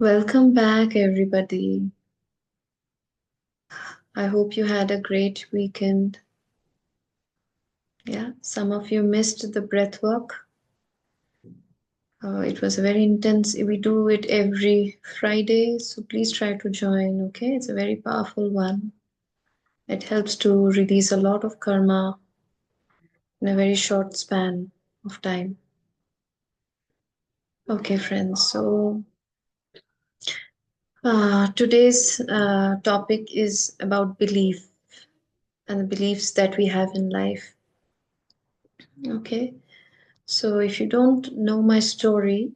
Welcome back, everybody. I hope you had a great weekend. Yeah, some of you missed the breath work. It was very intense. We do it every Friday, so please try to join, okay? It's a very powerful one. It helps to release a lot of karma in a very short span of time. Okay, friends, so today's topic is about belief and the beliefs that we have in life, okay? So, if you don't know my story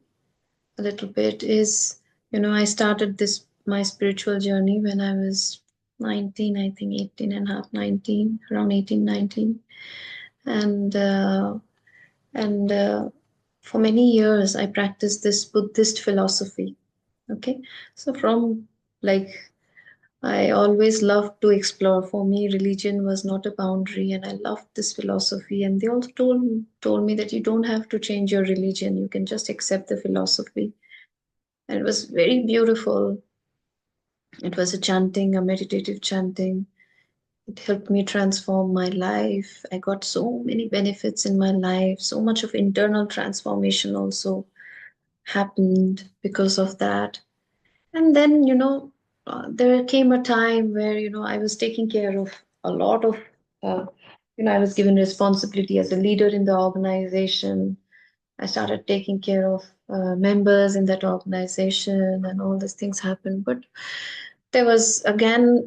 a little bit, I started this my spiritual journey when I was 19, I think 18 and a half, 19, around 18, 19. And, uh, and for many years, I practiced this Buddhist philosophy. Okay. So, from like I always loved to explore. For me, religion was not a boundary, and I loved this philosophy. And they also told me that you don't have to change your religion; you can just accept the philosophy. And it was very beautiful. It was a chanting, a meditative chanting. It helped me transform my life. I got so many benefits in my life. So much of internal transformation also happened because of that. And then, there came a time where, I was taking care of a lot of, I was given responsibility as a leader in the organization. I started taking care of members in that organization, and all these things happened. But there was again,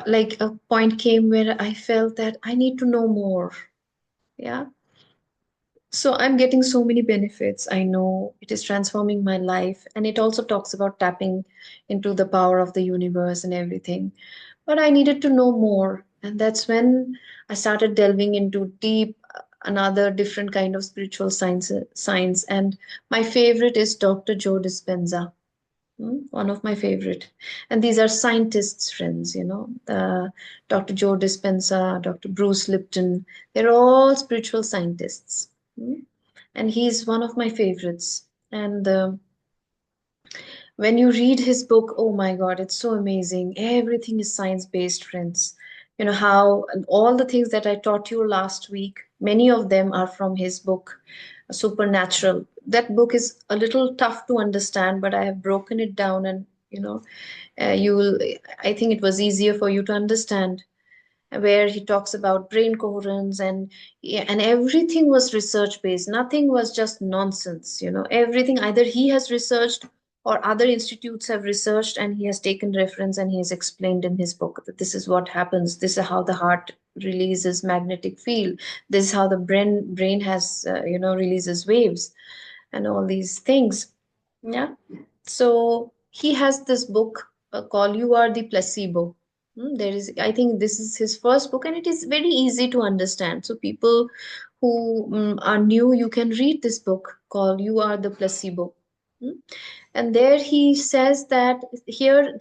like a point came where I felt that I need to know more. Yeah. So I'm getting so many benefits. I know it is transforming my life. And it also talks about tapping into the power of the universe and everything. But I needed to know more. And that's when I started delving into deep, another different kind of spiritual science. And my favorite is Dr. Joe Dispenza. One of my favorite. And these are scientists, friends, Dr. Joe Dispenza, Dr. Bruce Lipton. They're all spiritual scientists. Mm. And he's one of my favorites. And when you read his book, oh my God, it's so amazing. Everything is science-based, friends. You know how and all the things that I taught you last week, many of them are from his book, Supernatural. That book is a little tough to understand, but I have broken it down and, you will, I think it was easier for you to understand where he talks about brain coherence and yeah, and everything was research based, nothing was just nonsense, everything either he has researched or other institutes have researched, and he has taken reference and he has explained in his book that this is what happens, this is how the heart releases magnetic field, this is how the brain has releases waves and all these things. Yeah. So he has this book called You Are the Placebo. There is, I think this is his first book, and it is very easy to understand. So people who are new, you can read this book called You Are the Placebo. Mm. And there he says that here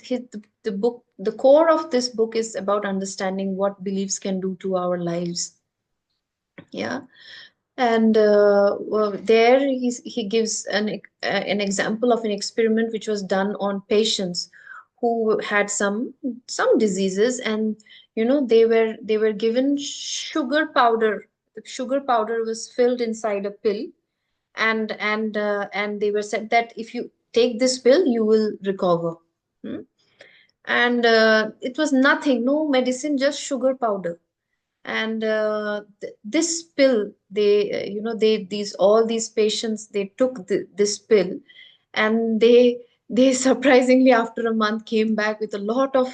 the book, the core of this book is about understanding what beliefs can do to our lives. Yeah. And well, there he gives an example of an experiment which was done on patients who had some diseases, and they were given sugar powder. The sugar powder was filled inside a pill, and they were said that if you take this pill you will recover. Hmm? And it was nothing, no medicine, just sugar powder. And this pill, these all these patients, they took this pill, and they surprisingly after a month came back with a lot of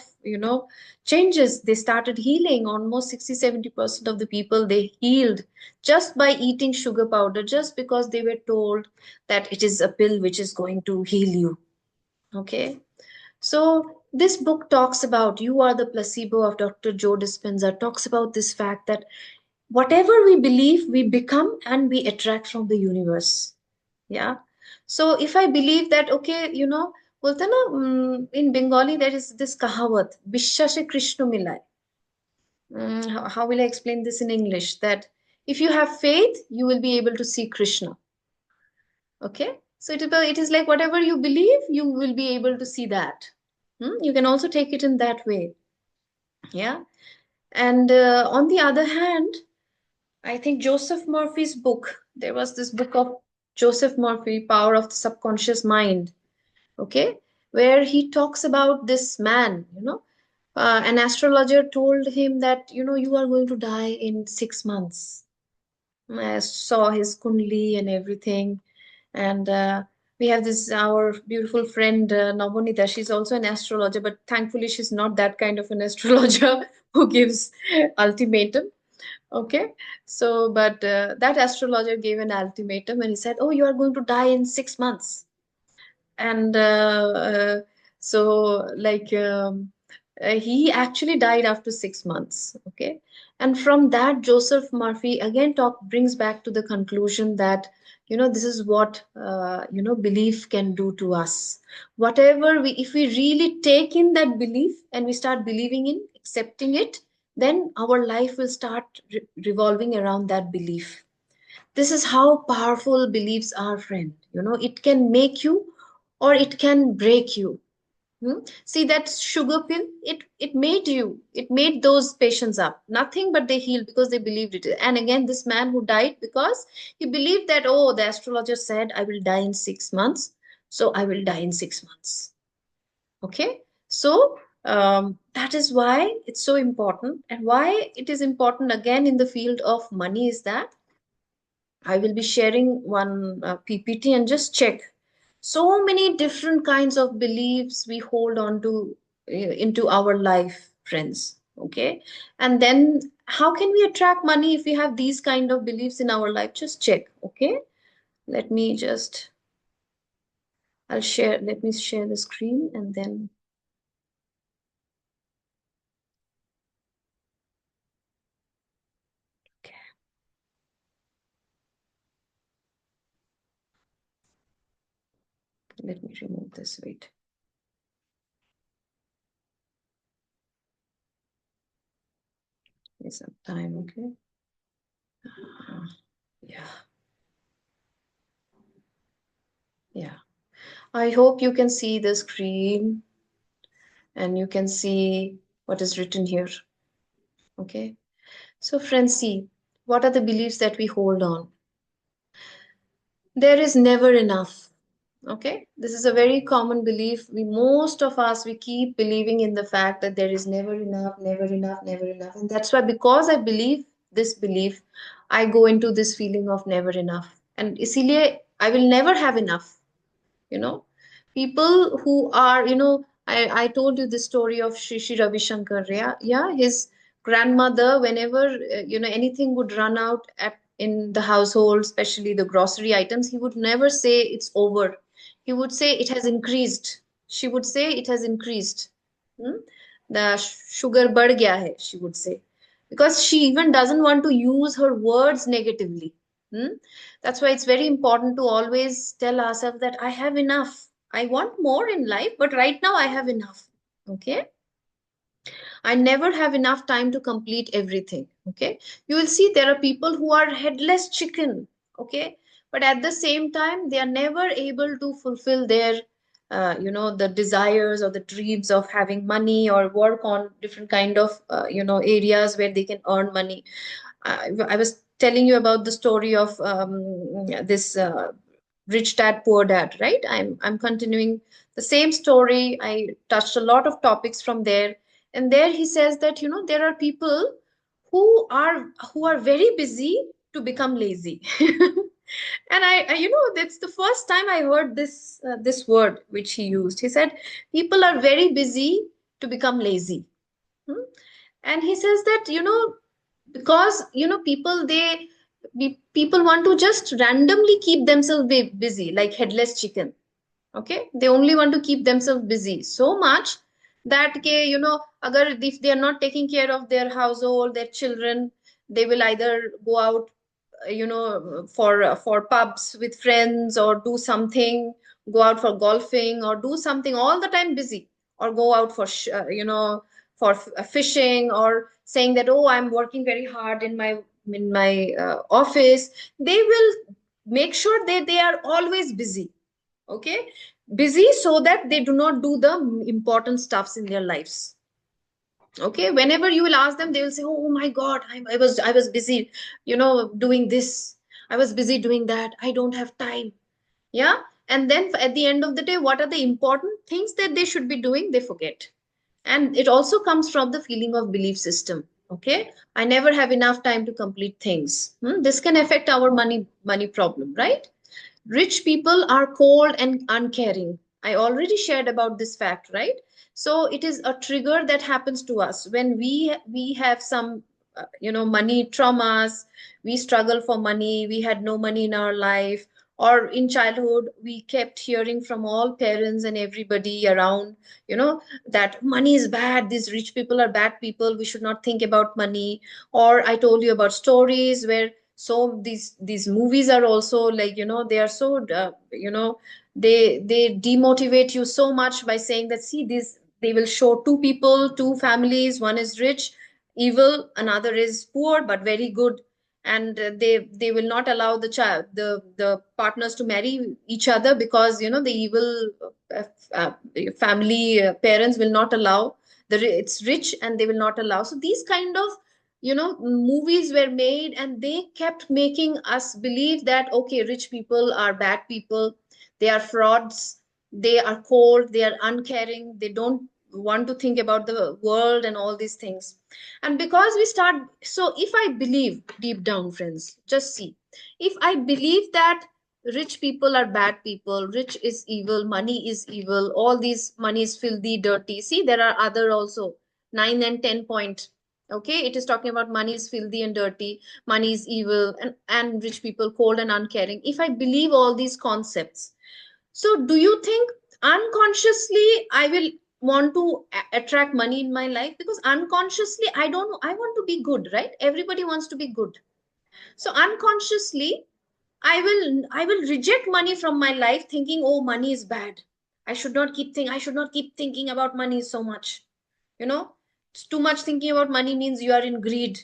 changes. They started healing. Almost 60-70% of the people they healed just by eating sugar powder, just because they were told that it is a pill which is going to heal you. Okay. So this book talks about You Are the Placebo of Dr. Joe Dispenza, talks about this fact that whatever we believe, we become and we attract from the universe. Yeah. So if I believe that, okay, बोलते हैं ना, in Bengali there is this kahawat, বিশ্বাসে কৃষ্ণ মিলায়. How will I explain this in English? That if you have faith, you will be able to see Krishna. Okay. So it is like whatever you believe, you will be able to see that. You can also take it in that way. Yeah. And on the other hand, I think Joseph Murphy's book, there was this book of Joseph Murphy, Power of the Subconscious Mind, okay, where he talks about this man, an astrologer told him that, you are going to die in 6 months. I saw his kundli and everything. And we have this, our beautiful friend Navonita. She's also an astrologer, but thankfully she's not that kind of an astrologer who gives ultimatum. Okay. So, but that astrologer gave an ultimatum and he said, "Oh, you are going to die in 6 months." And so, like, he actually died after 6 months. Okay. And from that, Joseph Murphy again brings back to the conclusion that, this is what, belief can do to us. Whatever if we really take in that belief and we start believing in, accepting it, then our life will start revolving around that belief. This is how powerful beliefs are, friend. It can make you or it can break you. See that sugar pill, it made those patients up. Nothing but they healed because they believed it. And again, this man who died because he believed that, oh, the astrologer said I will die in 6 months, so I will die in 6 months. Okay, so that is why it's so important, and why it is important again in the field of money is that I will be sharing one PPT and just check. So many different kinds of beliefs we hold on to into our life, friends. Okay. And then how can we attract money if we have these kind of beliefs in our life? Just check. Okay. Let me just, let me share the screen and then, okay, let me remove this. Wait. Give some time. Okay. Yeah. Yeah. I hope you can see the screen and you can see what is written here. Okay. So, friends, see, what are the beliefs that we hold on? There is never enough. Okay. This is a very common belief. Most of us, we keep believing in the fact that there is never enough, never enough, never enough. And that's why, because I believe this belief, I go into this feeling of never enough. And isliye, I will never have enough. you know People who are, I told you the story of Shri Ravi Shankar. Yeah, his grandmother, whenever anything would run out in the household, especially the grocery items, he would never say it's over. He would say it has increased. She would say it has increased. Hmm? The sugar बढ़ गया है, she would say, because she even doesn't want to use her words negatively. Hmm? That's why it's very important to always tell ourselves that I have enough. I want more in life, but right now I have enough. Okay. I never have enough time to complete everything. Okay. You will see there are people who are headless chicken. Okay. But at the same time, they are never able to fulfill their, the desires or the dreams of having money or work on different kind of, areas where they can earn money. I was telling you about the story of this Rich Dad Poor Dad, right? I'm continuing the same story. I touched a lot of topics from there, and there he says that there are people who are very busy to become lazy. And that's the first time I heard this word which he used. He said people are very busy to become lazy. Hmm? And he says that because people want to just randomly keep themselves busy like headless chicken. Okay, they only want to keep themselves busy so much that agar if they are not taking care of their household, their children, they will either go out for pubs with friends, or do something, go out for golfing, or do something all the time busy, or go out for for fishing, or saying that, oh, I'm working very hard in my office. They will make sure that they are always busy. Okay, busy so that they do not do the important stuffs in their lives. Okay, whenever you will ask them, they will say, oh my god, I was busy, doing this, I was busy doing that, I don't have time. Yeah, and then at the end of the day, what are the important things that they should be doing, they forget. And it also comes from the feeling of belief system. Okay, I never have enough time to complete things. This can affect our money problem, right? Rich people are cold and uncaring. I already shared about this fact, right? So it is a trigger that happens to us when we have some money traumas. We struggle for money, we had no money in our life, or in childhood we kept hearing from all parents and everybody around, that money is bad, these rich people are bad people, we should not think about money. Or I told you about stories where, so these movies are also like, they are so they demotivate you so much by saying that, see, this, they will show two people, two families, one is rich, evil, another is poor but very good. And they will not allow the partners to marry each other, because the evil uh, uh, family parents will not allow, it's rich and they will not allow. So these kind of movies were made, and they kept making us believe that, okay, rich people are bad people, they are frauds, they are cold, they are uncaring, they don't want to think about the world and all these things. And because we start, so if I believe deep down, friends, just see, if I believe that rich people are bad people, rich is evil, money is evil, all these money is filthy, dirty. See, there are other also 9 and 10 point. Okay, it is talking about money is filthy and dirty, money is evil, and rich people cold and uncaring. If I believe all these concepts, so do you think unconsciously I will want to attract money in my life? Because unconsciously I don't know, I want to be good, right? Everybody wants to be good. So unconsciously I will reject money from my life, thinking, oh, money is bad, I should not keep thinking about money so much. you know too much thinking about money means you are in greed.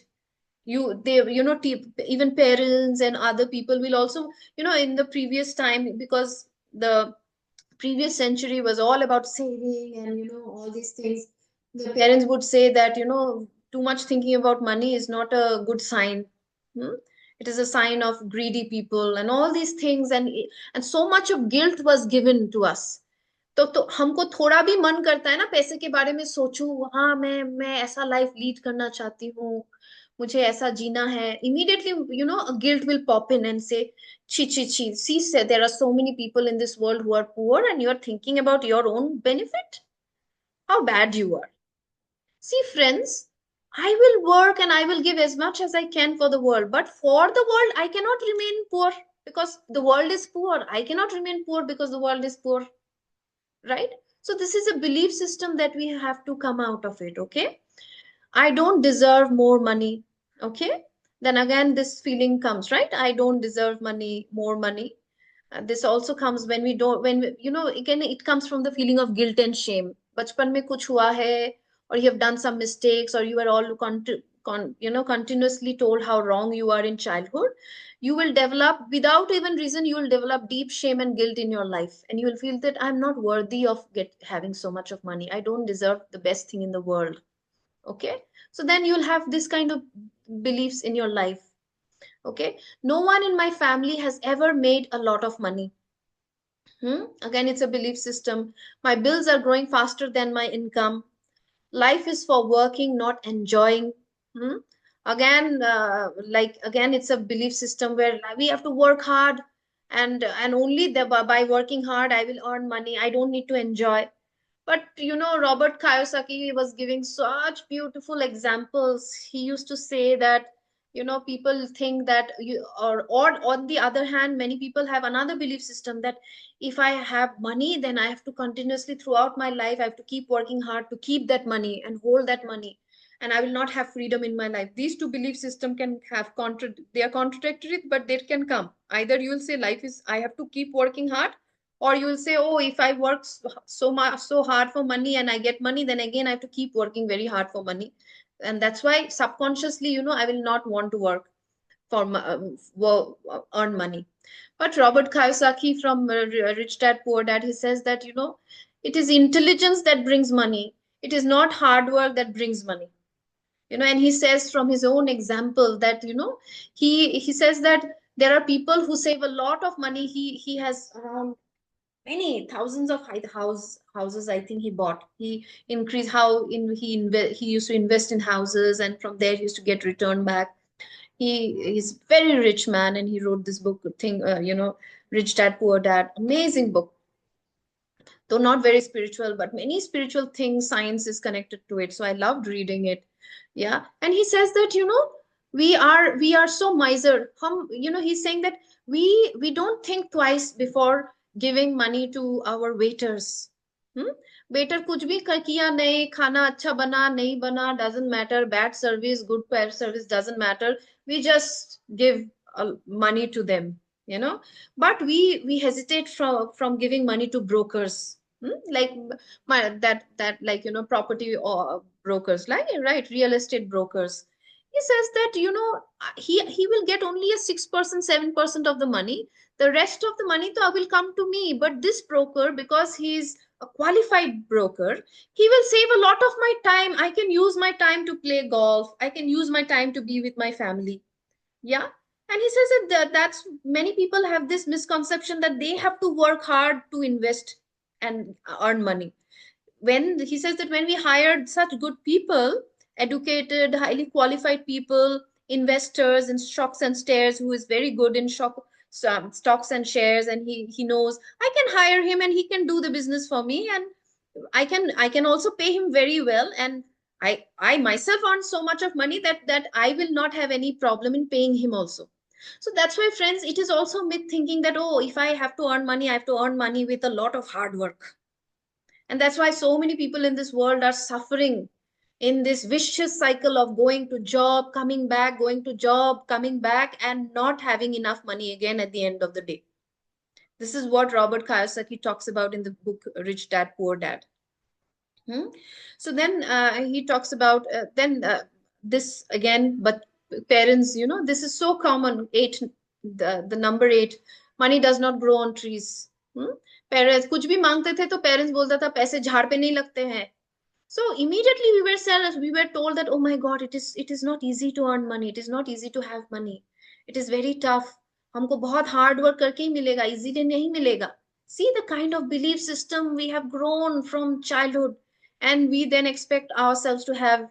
Even parents and other people will also, in the previous time, because the previous century was all about saving and all these things, the parents would say that, too much thinking about money is not a good sign. Hmm? It is a sign of greedy people and all these things, and so much of guilt was given to us. तो हमको थोड़ा भी मन करता है ना पैसे के बारे में सोचूं, हाँ, मैं ऐसा लाइफ लीड करना चाहती हूँ, मुझे ऐसा जीना है, immediately a guilt will pop in and say, chi chi chi, see, there are so many people in this world who are poor and you are thinking about your own benefit, how bad you are. See, friends, I will work and I will give as much as I can for the world, but for the world I cannot remain poor because the world is poor. I cannot remain poor because the world is poor, right? So this is a belief system that we have to come out of it. Okay, I don't deserve more money. Okay, then again this feeling comes, right? I don't deserve more money. This also comes when we don't, when we, again it comes from the feeling of guilt and shame. बचपन में कुछ हुआ है, or you have done some mistakes, or you are all continuously told how wrong you are in childhood. You will develop, without even reason, you will develop deep shame and guilt in your life, and you will feel that I'm not worthy of having so much of money. I don't deserve the best thing in the world. Okay, so then you'll have this kind of beliefs in your life. Okay, no one in my family has ever made a lot of money. Again, it's a belief system. My bills are growing faster than my income. Life is for working, not enjoying. Hmm? Again, it's a belief system where we have to work hard, and only by working hard I will earn money. I don't need to enjoy. But Robert Kiyosaki was giving such beautiful examples. He used to say that, people think that or on the other hand, many people have another belief system that if I have money, then I have to continuously throughout my life, I have to keep working hard to keep that money and hold that money, and I will not have freedom in my life. These two belief system can have they are contradictory, but they can come. Either you will say life is, I have to keep working hard, or you will say, oh, if I work so much, so hard for money and I get money, then again I have to keep working very hard for money, and that's why subconsciously, I will not want to work. for earn money. But Robert Kiyosaki from Rich Dad Poor Dad, he says that, it is intelligence that brings money. It is not hard work that brings money. And he says from his own example that, he says that there are people who save a lot of money. He has around many thousands of houses, I think he bought. He increased how in he used to invest in houses, and from there he used to get return back. He's very rich man, and he wrote this book thing, Rich Dad Poor Dad, amazing book, though not very spiritual, but many spiritual things, science is connected to it, so I loved reading it. Yeah, and he says that, we are so miser. He's saying that we don't think twice before giving money to our waiters. Waiter कुछ भी किया नहीं, खाना अच्छा बना नहीं बना, doesn't matter, bad service, good service, doesn't matter, we just give money to them, but we hesitate from giving money to brokers. Like that like, property or brokers, like, right, real estate brokers. He says that, he will get only a 6%, 7% of the money. The rest of the money though will come to me, but this broker, because he's a qualified broker, he will save a lot of my time. I can use my time to play golf, I can use my time to be with my family. Yeah. And he says that that's many people have this misconception that they have to work hard to invest and earn money. When he says that when we hired such good people, educated, highly qualified people, investors in stocks and shares, who is very good in stocks and shares, and he knows, I can hire him and he can do the business for me, and I can also pay him very well, and I myself earn so much of money that I will not have any problem in paying him also. So that's why, friends, it is also myth thinking that, oh, if I have to earn money, I have to earn money with a lot of hard work. And that's why so many people in this world are suffering in this vicious cycle of going to job, coming back, going to job, coming back, and not having enough money again at the end of the day. This is what Robert Kiyosaki talks about in the book Rich Dad Poor Dad. So then he talks about this again, but parents, this is so common. The number 8, money does not grow on trees. Parents कुछ भी मांगते थे तो parents बोलता था पैसे झाड़ पे नहीं लगते हैं. So immediately we were told that, oh my God, it is not easy to earn money. It is not easy to have money. It is very tough. हमको बहुत hard work करके ही मिलेगा, easily नहीं मिलेगा. See the kind of belief system we have grown from childhood, and we then expect ourselves to have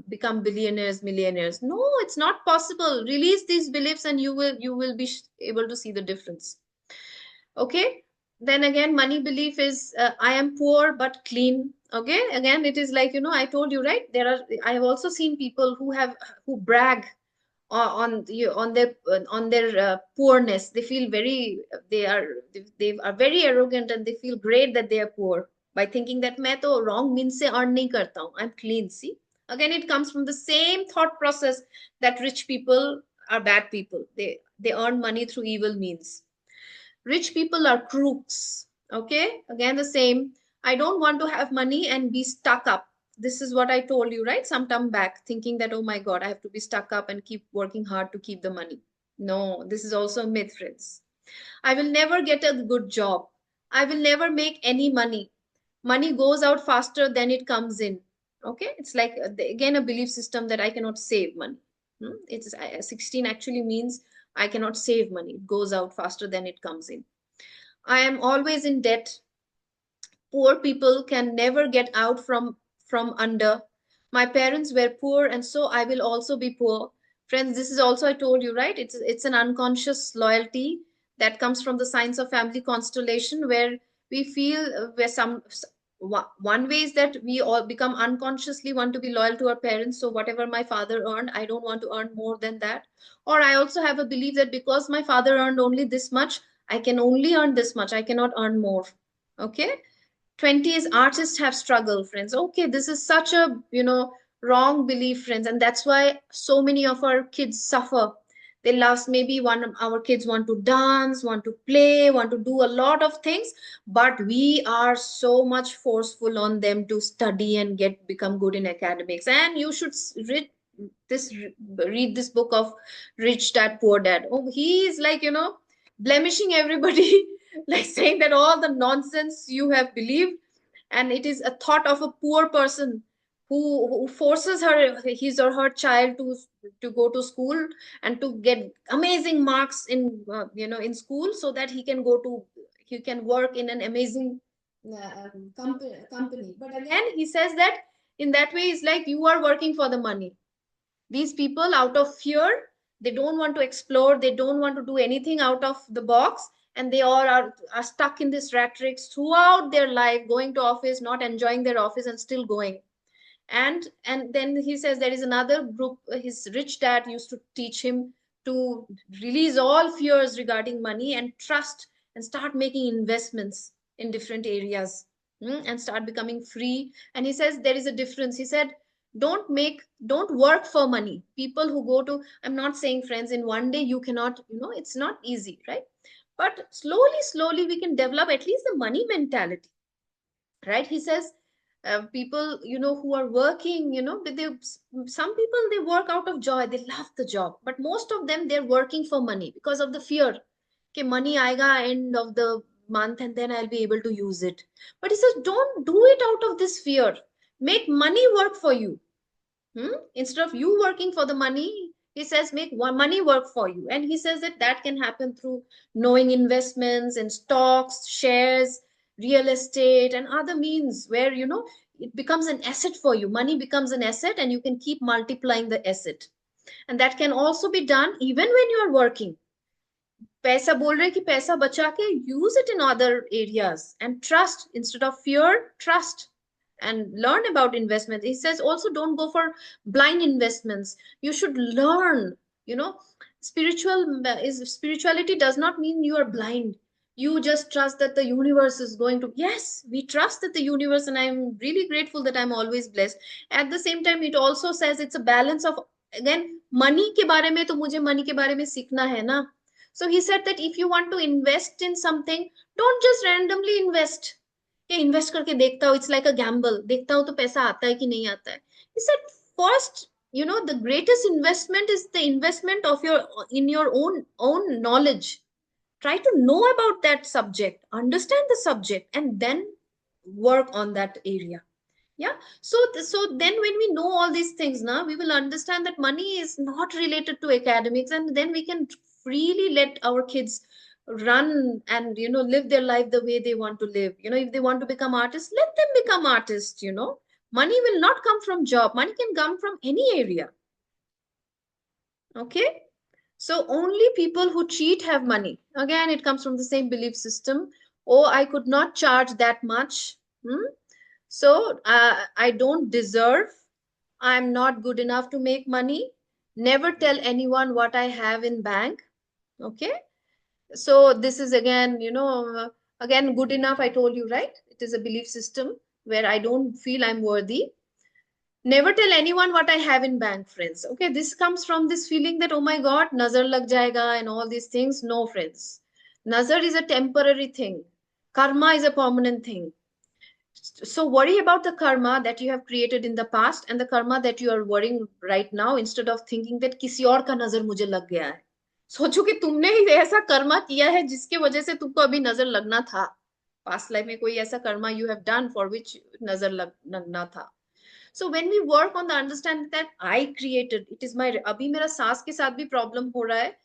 become billionaires, millionaires. No, it's not possible. Release these beliefs, and you will be able to see the difference. Okay. Then again, money belief is, I am poor but clean. Okay, again, it is like, I told you, right, I have also seen people who brag on their poorness. They feel they are very arrogant, and they feel great that they are poor, by thinking that मैं तो wrong means से earn नहीं करता हूँ, I'm clean. See, again, it comes from the same thought process that rich people are bad people. They earn money through evil means. Rich people are crooks. Okay, again, the same. I don't want to have money and be stuck up. This is what I told you, right, some time back, thinking that, oh my God, I have to be stuck up and keep working hard to keep the money. No, this is also a myth, friends. I will never get a good job. I will never make any money. Money goes out faster than it comes in. Okay, it's like, again, a belief system that I cannot save money. It's 16 actually means I cannot save money. It goes out faster than it comes in. I am always in debt. Poor people can never get out from under. My parents were poor, and so I will also be poor. Friends, this is also, I told you, right? It's an unconscious loyalty that comes from the science of family constellation, where we feel, where one way is that we all become unconsciously want to be loyal to our parents. So whatever my father earned, I don't want to earn more than that. Or I also have a belief that because my father earned only this much, I can only earn this much, I cannot earn more. Okay. 20s artists have struggled, friends. Okay, this is such a wrong belief, friends, and that's why so many of our kids suffer. They love, maybe one of our kids want to dance, want to play, want to do a lot of things, but we are so much forceful on them to study and become good in academics. And you should read this book of Rich Dad Poor Dad. Oh, he is like, blemishing everybody, like saying that all the nonsense you have believed, and it is a thought of a poor person who forces his or her child to go to school and to get amazing marks in in school, so that he can work in an amazing company. But again, he says that in that way it's like you are working for the money. These people, out of fear, they don't want to explore, they don't want to do anything out of the box, and they all are stuck in this rat race throughout their life, going to office, not enjoying their office, and still going. And then he says there is another group. His rich dad used to teach him to release all fears regarding money and trust, and start making investments in different areas, and start becoming free. And he says there is a difference. He said, don't work for money. People who go to, I'm not saying, friends, in one day you cannot, it's not easy, right? But slowly we can develop at least the money mentality, right? He says, people, who are working, but some people, they work out of joy, they love the job, but most of them, they're working for money because of the fear that money aega end of the month, and then I'll be able to use it. But he says, don't do it out of this fear. Make money work for you. Instead of you working for the money, he says, make money work for you. And he says that that can happen through knowing investments in stocks, shares, real estate, and other means where, it becomes an asset for you. Money becomes an asset, and you can keep multiplying the asset. And that can also be done even when you are working. पैसा बोल रहे कि पैसा बचा के use it in other areas, and trust instead of fear, trust, and learn about investment. He says also, don't go for blind investments. You should learn, you know, spirituality does not mean you are blind. You just trust that the universe is going to, yes, we trust that the universe, and I'm really grateful that I'm always blessed. At the same time, it also says it's a balance of, again, money के बारे में तो मुझे money के बारे में सीखना है ना. So he said that if you want to invest in something, don't just randomly invest. कि इन्वेस्ट करके देखता हूँ, इट्स लाइक अ गैम्बल, देखता हूँ तो पैसा आता है कि नहीं आता है. He said first, the greatest investment is the investment of your own knowledge. Try to know about that subject, understand the subject, and then work on that area. Yeah. So then when we know all these things now, we will understand that money is not related to academics, and then we can freely let our kids run and live their life the way they want to live. If they want to become artists, let them become artists. Money will not come from job, money can come from any area. Okay. So only people who cheat have money. Again, it comes from the same belief system. Oh, I could not charge that much. So I don't deserve. I'm not good enough to make money. Never tell anyone what I have in bank. Okay. So this is again, again, good enough. I told you, right? It is a belief system where I don't feel I'm worthy. Never tell anyone what I have in bank, friends. Okay. This comes from this feeling that, oh my God, nazar lag jayega and all these things. No, friends. Nazar is a temporary thing. Karma is a permanent thing. So worry about the karma that you have created in the past and the karma that you are worrying right now, instead of thinking that किसी और का नजर मुझे लग गया है. सोचो कि तुमने ही ऐसा कर्मा किया है जिसके वजह से तुमको अभी नजर लगना था. पास्ट लाइफ में कोई ऐसा Karma you have done for which नजर लगना था. So when we work on the understanding that I created, it is my, अभी मेरा सास के साथ भी प्रॉब्लम हो रहा है,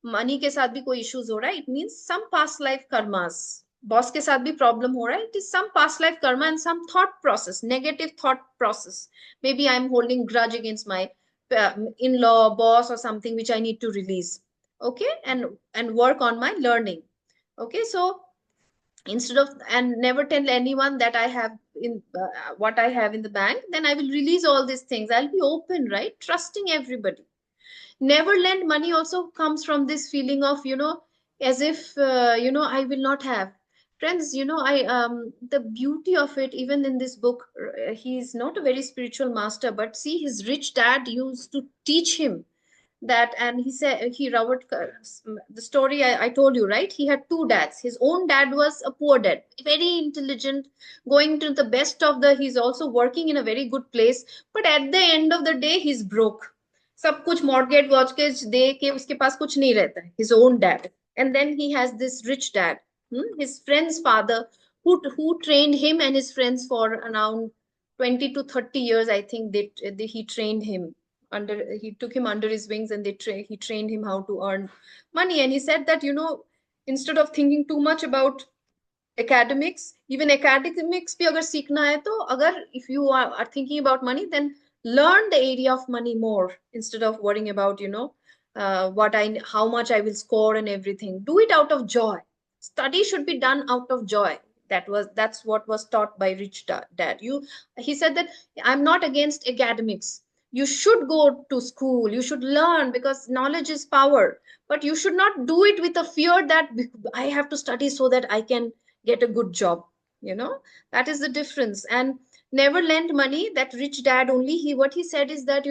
मनी के साथ भी कोई इश्यूज हो रहा है, it means some past life karmas. Boss के साथ भी प्रॉब्लम हो रहा है, it is some past life karma and some thought process, negative thought process. Maybe I'm holding grudge against my in-law, boss, or something which I need to release. Okay. And work on my learning. Okay. So instead of, and never tell anyone that I have in what I have in the bank, then I will release all these things. I'll be open, right? Trusting everybody. Never lend money also comes from this feeling of, as if, I will not have. Friends, the beauty of it, even in this book, he's not a very spiritual master, but see, his rich dad used to teach him that. And he said, he wrote the story I told you, right? He had two dads. His own dad was a poor dad, very intelligent, going to the best of the, he's also working in a very good place, but at the end of the day he's broke. सब कुछ mortgage दे के उसके पास कुछ नहीं रहता है, his own dad. And then he has this rich dad, his friend's father, who trained him and his friends for around 20 to 30 years. I think he trained him he took him under his wings, and he trained him how to earn money. And he said that, instead of thinking too much about academics, even academics भी अगर सीखना है तो अगर if you are thinking about money, then learn the area of money more instead of worrying about, how much I will score and everything. Do it out of joy. Study should be done out of joy. That's what was taught by rich dad. He said that I'm not against academics. You should go to school, you should learn, because knowledge is power, but you should not do it with a fear that I have to study so that I can get a good job. That is the difference. And never lend money. That rich dad only, what he said is that,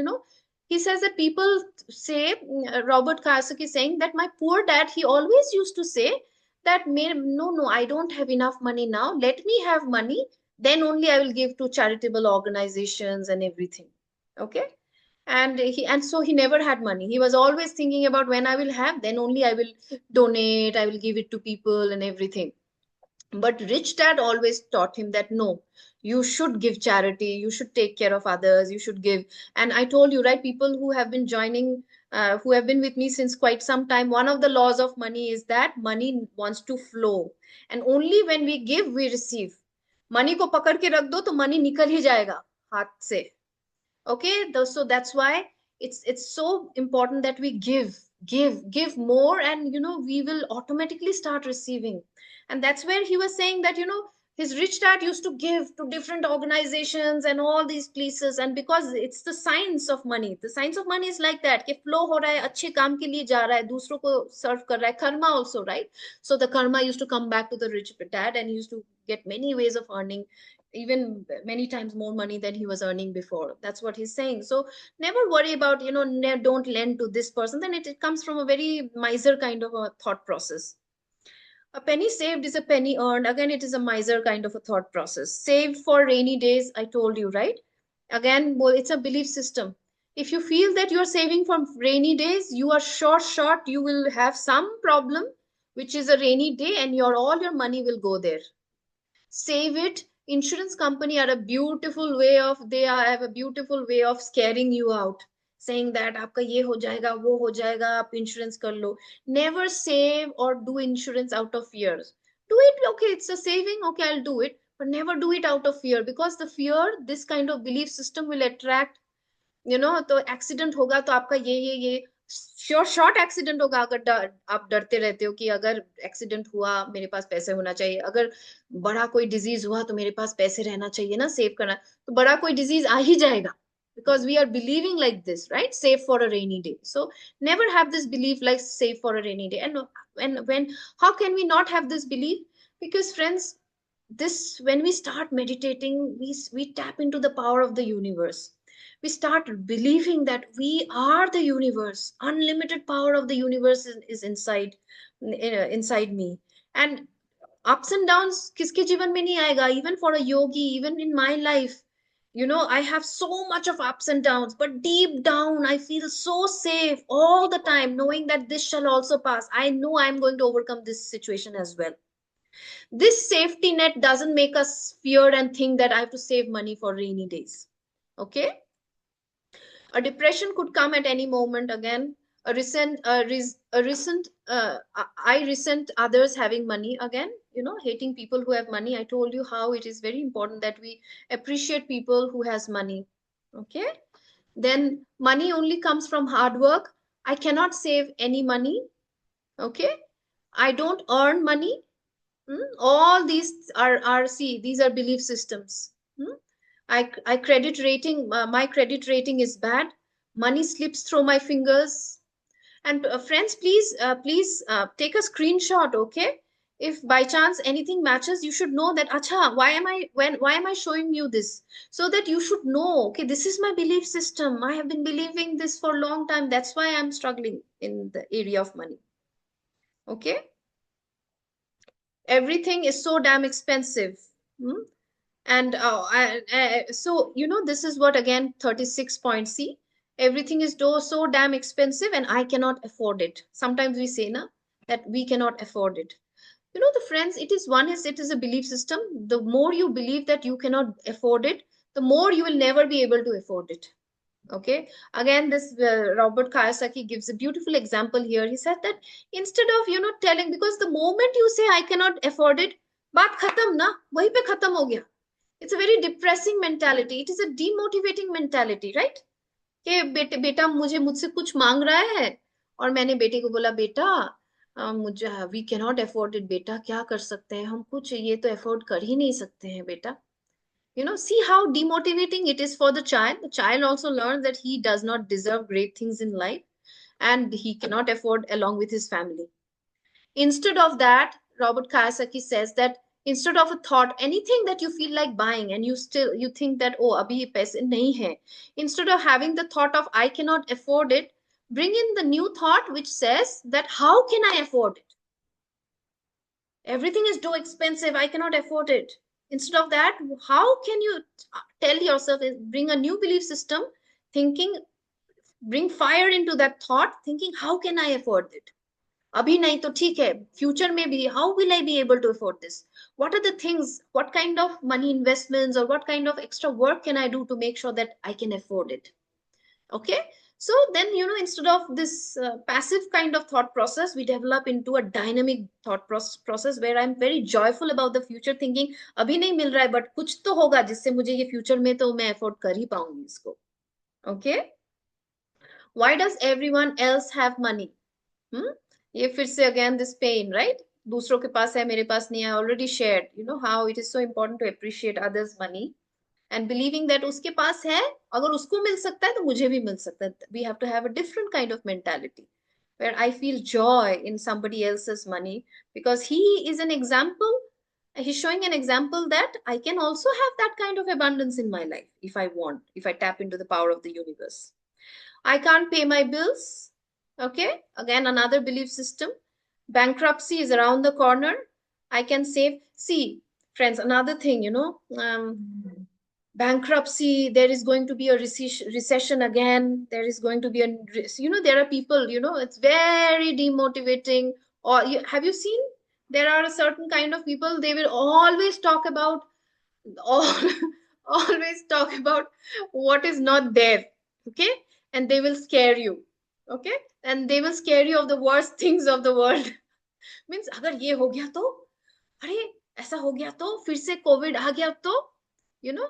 he says that people say, Robert Kiyosaki is saying that my poor dad, he always used to say that, no, no, I don't have enough money now, let me have money, then only I will give to charitable organizations and everything. Okay. And so he never had money. He was always thinking about, when I will have, then only I will donate, I will give it to people and everything. But rich dad always taught him that, no, you should give charity, you should take care of others, you should give. And I told you, right, people who have been who have been with me since quite some time, one of the laws of money is that money wants to flow, and only when we give we receive. Money को पकड़ के रख दो तो money निकल ही जाएगा हाथ से. Okay, so that's why it's so important that we give more, and we will automatically start receiving. And that's where he was saying that, his rich dad used to give to different organizations and all these places. And because it's the science of money, the science of money is like that, कि flow हो रहा है, अच्छे काम के लिए जा रहा है, दूसरों को serve कर रहा है, karma also, right? So the karma used to come back to the rich dad, and he used to get many ways of earning, even many times more money than he was earning before. That's what he's saying. So never worry about, don't lend to this person. Then it comes from a very miser kind of a thought process. A penny saved is a penny earned. Again, it is a miser kind of a thought process. Saved for rainy days, I told you, right? Again, well, it's a belief system. If you feel that you're saving for rainy days, you are short, you will have some problem, which is a rainy day, and all your money will go there. Save it. Insurance company are a beautiful way of, have a beautiful way of scaring you out, saying that आपका ये हो जाएगा, वो हो जाएगा, आप insurance कर लो. Never save or do insurance out of fear. Do it, okay, it's a saving, okay, I'll do it, but never do it out of fear, because the fear, this kind of belief system will attract, तो accident होगा तो आपका ये sure short accident होगा, अगर आप डरते रहते हो कि अगर एक्सीडेंट हुआ मेरे पास पैसे होना चाहिए, अगर बड़ा कोई डिजीज हुआ तो मेरे पास पैसे रहना चाहिए ना, सेव करना, तो बड़ा कोई डिजीज आ ही जाएगा, because we are believing like this, right? Save for a rainy day. So never have this belief like save for a rainy day. And when how can we not have this belief? Because friends, this when we start meditating, we tap into the power of the universe. We start believing that we are the universe. Unlimited power of the universe is inside me. And ups and downs kiske जीवन में नहीं आएगा? Even for a yogi, even in my life, I have so much of ups and downs, but deep down I feel so safe all the time, knowing that this shall also pass. I know I'm going to overcome this situation as well. This safety net doesn't make us fear and think that I have to save money for rainy days. Okay. A depression could come at any moment. Again, a recent I resent others having money. Again, hating people who have money. I told you how it is very important that we appreciate people who has money. Okay. Then money only comes from hard work. I cannot save any money. Okay. I don't earn money. All these are see, these are belief systems. I credit rating, my credit rating is bad. Money slips through my fingers. And friends, please take a screenshot, okay? If by chance anything matches, you should know that, acha, why am I showing you this? So that you should know, okay, this is my belief system. I have been believing this for a long time. That's why I'm struggling in the area of money. Okay? Everything is so damn expensive. And so this is what, again, 36 point C. everything is so damn expensive and I cannot afford it. Sometimes we say na, that we cannot afford it. You know, the friends, it is one is, it is a belief system. The more you believe that you cannot afford it, the more you will never be able to afford it. Okay, again, this Robert Kiyosaki gives a beautiful example here. He said that instead of, you know, telling, because the moment you say I cannot afford it, baat khatam na, wahi pe khatam ho gaya. It's a very depressing mentality. It is a demotivating mentality, right? कि बेटा मुझे मुझसे कुछ मांग रहा है, और मैंने बेटे को बोला, बेटा मुझे, we can not afford it बेटा, क्या कर सकते हैं हम, कुछ ये तो अफोर्ड कर ही नहीं सकते हैं बेटा. You know, see how demotivating it is for the child. The child also learns that he does not deserve great things in life and he cannot afford along with his family. Instead of that, Robert Kiyosaki says that instead of a thought, anything that you feel like buying and you think that, oh, abhi ye paise nahi hai, instead of having the thought of I cannot afford it, bring in the new thought which says that how can I afford it? Everything is too expensive, I cannot afford it. Instead of that, how can you tell yourself, bring a new belief system, thinking, bring fire into that thought, thinking how can I afford it? अभी नहीं तो ठीक है, future में भी how will I be able to afford this? What are the things, what kind of money investments or what kind of extra work can I do to make sure that I can afford it? Okay, so then, you know, instead of this passive kind of thought process, we develop into a dynamic thought process where I'm very joyful about the future, thinking अभी नहीं मिल रहा है but कुछ तो होगा जिससे मुझे ये फ्यूचर में तो मैं अफोर्ड कर ही पाऊंगी इसको. Okay, why does everyone else have money? ये फिर से again this pain, right? दूसरों के पास है, मेरे पास नहीं है. Already shared, you know, how it is so important to appreciate others' money and believing that उसके पास है, अगर उसको मिल सकता है तो मुझे भी मिल सकता है. We have to have a different kind of mentality where I feel joy in somebody else's money because he is an example. He's showing an example that I can also have that kind of abundance in my life if I want, if I tap into the power of the universe. I can't pay my bills. Okay, again, another belief system. Bankruptcy is around the corner. I can save. See, friends, another thing, you know, bankruptcy, there is going to be a recession again. There is going to be a, you know, there are people, you know, it's very demotivating. Or have you seen? There are a certain kind of people, they will always talk about, all, always talk about what is not there. Okay, and they will scare you. Okay, and they will scare you of the worst things of the world. Means अगर ये हो गया तो, अरे ऐसा हो गया तो, फिर से कोविड आ गया तो, you know.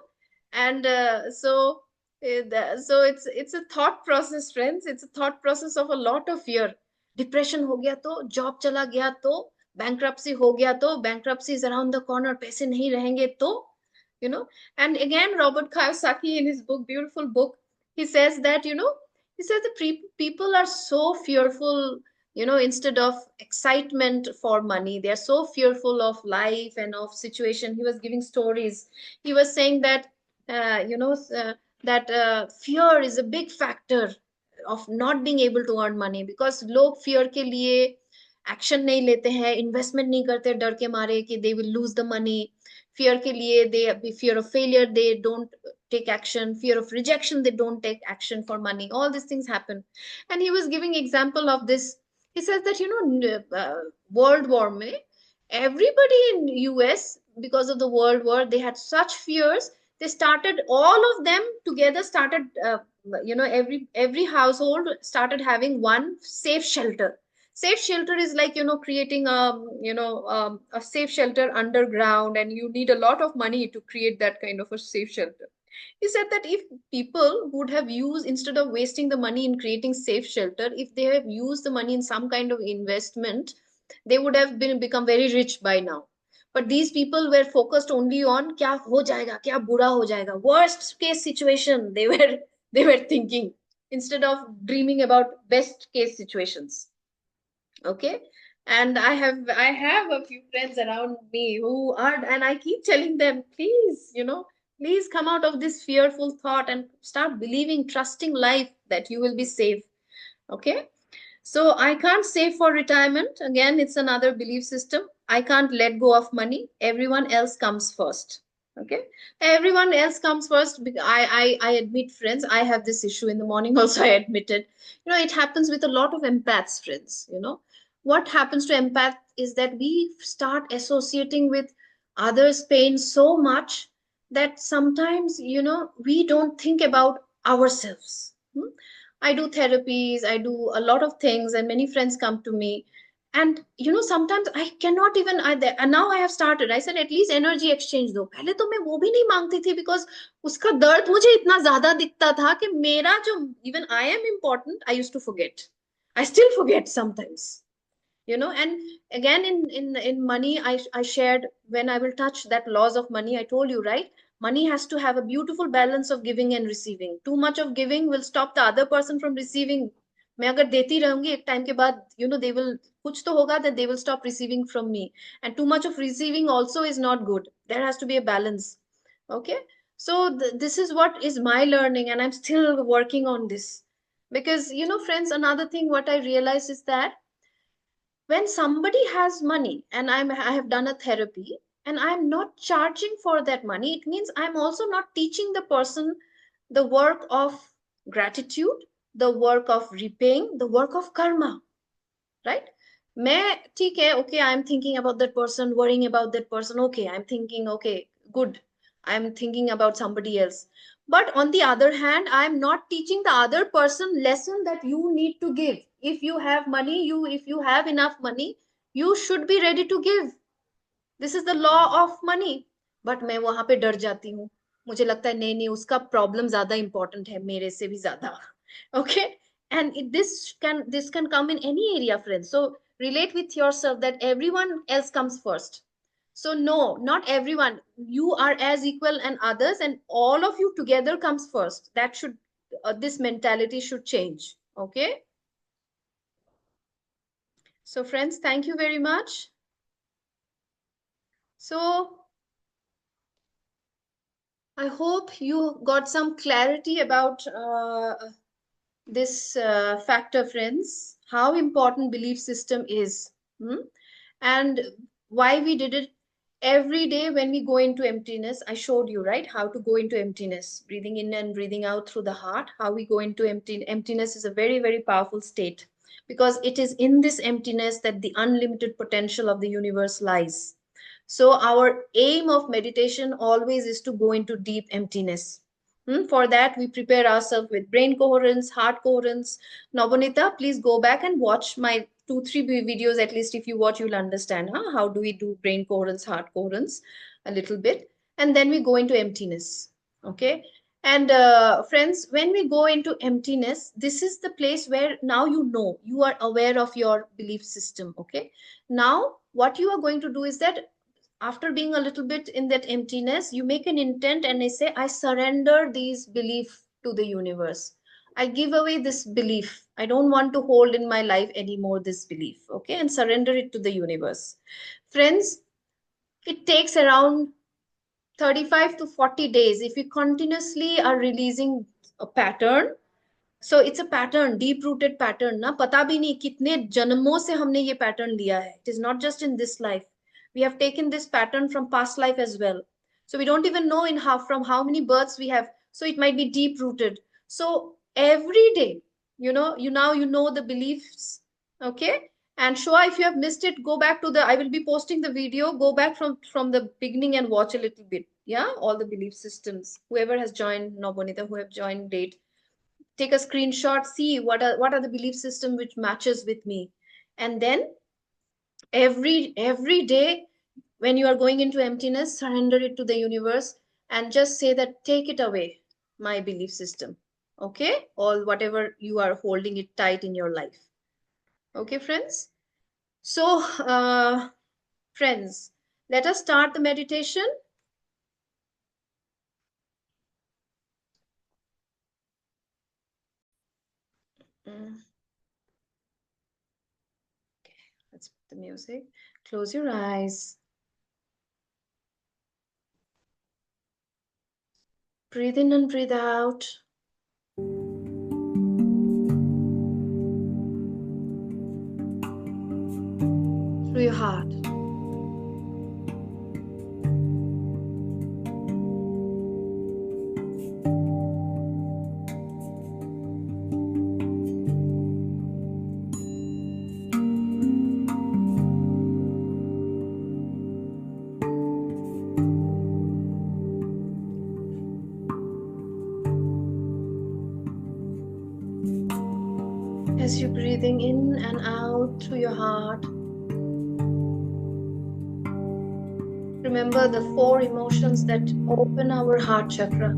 And so it's a thought process, friends. It's a thought process of a lot of fear. Depression हो गया तो, job चला गया तो, bankruptcy हो गया तो, bankruptcy is around the corner, पैसे नहीं रहेंगे तो, you know. And again, Robert Kiyosaki in his book, beautiful book, he says that, you know, he says the people are so fearful, you know, instead of excitement for money, they are so fearful of life and of situation. He was giving stories. He was saying that, you know, that fear is a big factor of not being able to earn money because लोग fear के लिए action नहीं लेते हैं, investment नहीं करते डर के मारे कि they will lose the money. fear के लिए, they fear of failure, they don't take action. Fear of rejection, they don't take action for money. All these things happen. And he was giving example of this. He says that, you know, world war mein, everybody in US, because of the world war, they had such fears. They started, all of them together started, you know, every household started having one safe shelter. Safe shelter is like, you know, creating a, you know, a safe shelter underground, and you need a lot of money to create that kind of a safe shelter. He said that if people would have used, instead of wasting the money in creating safe shelter, if they have used the money in some kind of investment, they would have become very rich by now. But these people were focused only on क्या हो जाएगा, क्या बुरा हो जाएगा, worst case situation they were thinking, instead of dreaming about best case situations. Okay, and I have a few friends around me who are, and I keep telling them, please, you know, please come out of this fearful thought and start believing, trusting life that you will be safe. Okay, so I can't save for retirement. Again, it's another belief system. I can't let go of money, everyone else comes first. Okay, everyone else comes first. I admit, friends, I have this issue in the morning also. I admitted, it happens with a lot of empaths, friends. What happens to empath is that we start associating with others pain so much that sometimes, we don't think about ourselves. I do therapies, I do a lot of things, and many friends come to me. And sometimes I cannot even, and now I have started, I said at least energy exchange दो. पहले तो मैं वो भी नहीं मांगती थी, because उसका दर्द मुझे इतना ज्यादा दिखता था कि मेरा जो, even I am important, I used to forget. I still forget sometimes. And again, in money, I shared, when I will touch that laws of money, I told you, right? Money has to have a beautiful balance of giving and receiving. Too much of giving will stop the other person from receiving. मैं अगर देती रहूंगी, एक time के बाद, they will, कुछ तो होगा that they will stop receiving from me. And too much of receiving also is not good. There has to be a balance. Okay, so this is what is my learning, and I'm still working on this. Because, friends, another thing what I realize is that when somebody has money, and I have done a therapy, and I'm not charging for that money, it means I'm also not teaching the person the work of gratitude, the work of repaying, the work of karma, right? मैं ठीक है, okay, I'm thinking about that person, worrying about that person, okay, I'm thinking, okay, good, I'm thinking about somebody else. But on the other hand, I'm not teaching the other person lesson that you need to give. If you have money, if you have enough money, you should be ready to give. This is the law of money. But मैं वहां पे डर जाती हूँ. मुझे लगता है नहीं नहीं, उसका प्रॉब्लम ज्यादा इंपॉर्टेंट है मेरे से भी ज्यादा. Okay, and this can come in any area, friends. So relate with yourself that everyone else comes first. So no, not everyone, you are as equal and others, and all of you together comes first. That should, this mentality should change. Okay, so friends, thank you very much. So I hope you got some clarity about this factor, friends, how important belief system is, and why we did it every day when we go into emptiness. I showed you, right, how to go into emptiness, breathing in and breathing out through the heart. How we go into emptiness is a very, very powerful state, because it is in this emptiness that the unlimited potential of the universe lies. So our aim of meditation always is to go into deep emptiness. For that, we prepare ourselves with brain coherence, heart coherence. Nobonita, please go back and watch my 2, 3 videos. At least if you watch, you'll understand, how do we do brain coherence, heart coherence, a little bit. And then we go into emptiness. Okay. And friends, when we go into emptiness, this is the place where now you are aware of your belief system. Okay. Now, what you are going to do is that after being a little bit in that emptiness, you make an intent and I say, I surrender these belief to the universe. I give away this belief. I don't want to hold in my life anymore this belief. Okay, and surrender it to the universe. Friends, it takes around 35 to 40 days if you continuously are releasing a pattern. So it's a pattern, deep rooted pattern ना, पता भी नहीं कितने जन्मों से हमने ये pattern लिया है. It is not just in this life. We have taken this pattern from past life as well. So we don't even know from how many births we have. So it might be deep rooted. So every day, you know the beliefs. Okay. And Shua, if you have missed it, go back to I will be posting the video. Go back from the beginning and watch a little bit. Yeah, all the belief systems. Whoever has joined, Nobonita, who have joined date, take a screenshot, see what are the belief system which matches with me. And then every day when you are going into emptiness, surrender it to the universe and just say that, take it away, my belief system. Okay, or whatever you are holding it tight in your life. Okay, friends. So friends, let us start the meditation. Okay, let's put the music. Close your eyes. Breathe in and breathe out. Through your heart. As you're breathing in and out through your heart, remember the 4 emotions that open our heart chakra.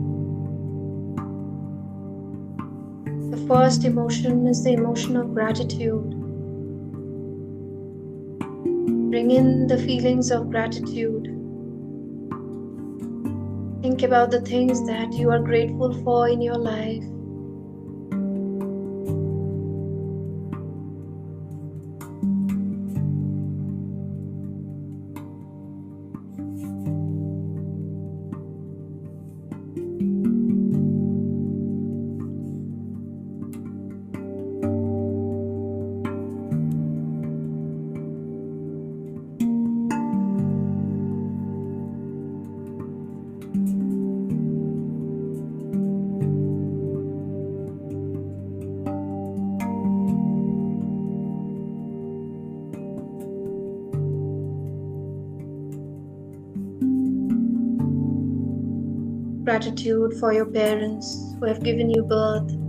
The first emotion is the emotion of gratitude. Bring in the feelings of gratitude. Think about the things that you are grateful for in your life. Gratitude for your parents who have given you birth.